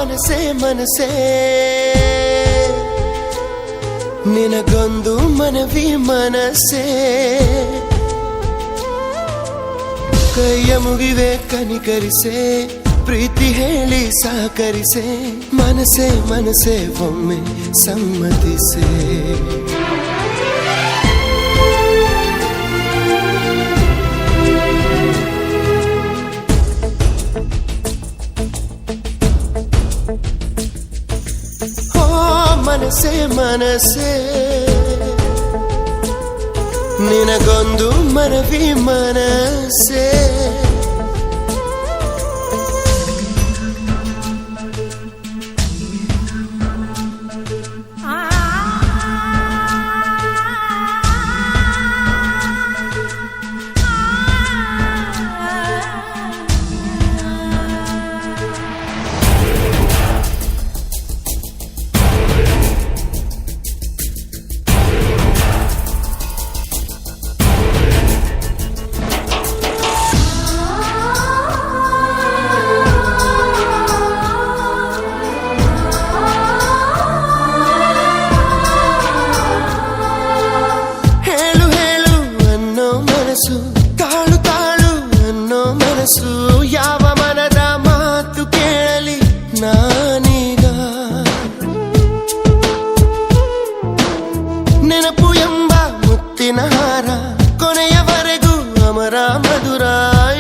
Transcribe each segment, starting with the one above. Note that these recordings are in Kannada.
ಮನಸೇ ಮನಸೇ ನಿನಗೊಂದು ಮನವಿ ಮನಸೇ ಕೈಯ ಮುಗಿವೆ ಕನಿಕರಿಸೆ ಪ್ರೀತಿ ಹೇಳಿ ಸಹಕರಿಸೆ ಮನಸೇ ಮನಸೇ ಒಮ್ಮೆ ಸಮ್ಮತಿಸೆ ಮನಸೇ ಮನಸೇ ನಿನಗೊಂದು ಮನವಿ ಮನಸೇ ತಾಳು ತಾಳು ಅನ್ನೋ ಮನಸ್ಸು ಯಾವ ಮನದ ಮಾತು ಕೇಳಲಿ ನಾನೀಗ ನೆನಪು ಎಂಬ ಮುತ್ತಿನ ಹಾರ ಕೊನೆಯವರೆಗೂ ಅಮರ ಮಧುರ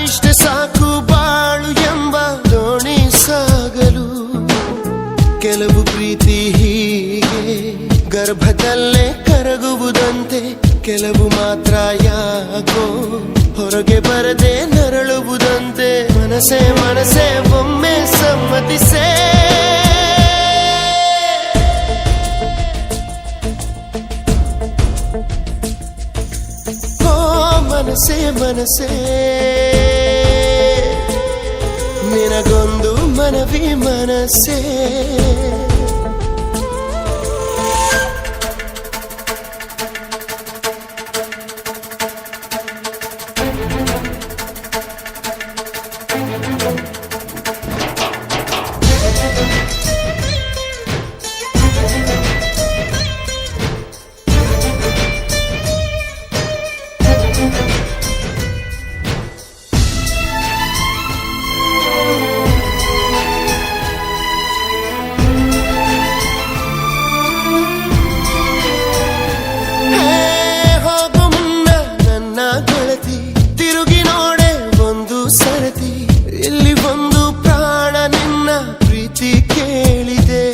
ಇಷ್ಟ ಸಾಕು ಬಾಳು ಎಂಬ ದೋಣಿ ಸಾಗಲು ಕೆಲವು ಪ್ರೀತಿ ಹೀಗೆ ಗರ್ಭದಲ್ಲೇ ಕರಗುವುದಂತೆ ಕೆಲವು ಮಾತ್ರ ಯಾಕೋ ಹೊರಗೆ ಬರದೆ ನರಳುವುದಂತೆ ಮನಸೇ ಮನಸೇ ಒಮ್ಮೆ ಸಮ್ಮತಿಸೇ ಓ ಮನಸೇ ಮನಸೇ ನಿನಗೊಂದು ಮನವಿ ಮನಸೇ ಇಲ್ಲಿ ಒಂದು ಪ್ರಾಣ ನಿನ್ನ ಪ್ರೀತಿ ಕೇಳಿದೆ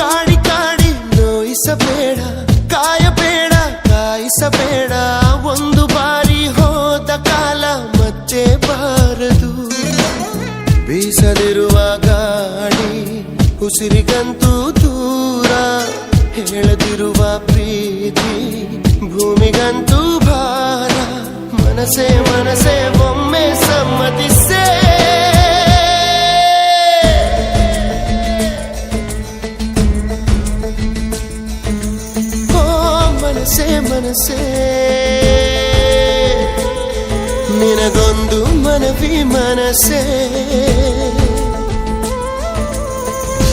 ಕಾಡಿ ಕಾಡಿ ನೋಯಿಸಬೇಡ ಕಾಯಬೇಡ ಕಾಯಿಸಬೇಡ ಒಂದು ಬಾರಿ ಹೋದ ಕಾಲ ಮತ್ತೆ ಬಾರದು ಬೀಸದಿರುವ ಗಾಳಿ ಉಸಿರಿಗಂತೂ ದೂರ ಹೇಳದಿರುವ ಪ್ರೀತಿ ಭೂಮಿಗಂತೂ ಭಾರ ಮನಸೇ ಮನಸೇ ಒಮ್ಮೆ ಸಮ್ಮತಿಸೇ ಓ ಮನಸೇ ಮನಸೇ ನಿನಗೊಂದು ಮನವಿ ಮನಸೇ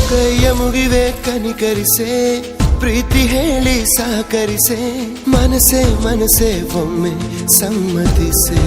ಕೈಯ ಮುಗಿವೆ ಕನಿಕರಿಸೆ ಪ್ರೀತಿ ಹೇಳಿ ಸಹಕರಿಸೆ ಮನಸೇ ಮನಸೇ ಒಮ್ಮೆ ಸಮ್ಮತಿಸೆ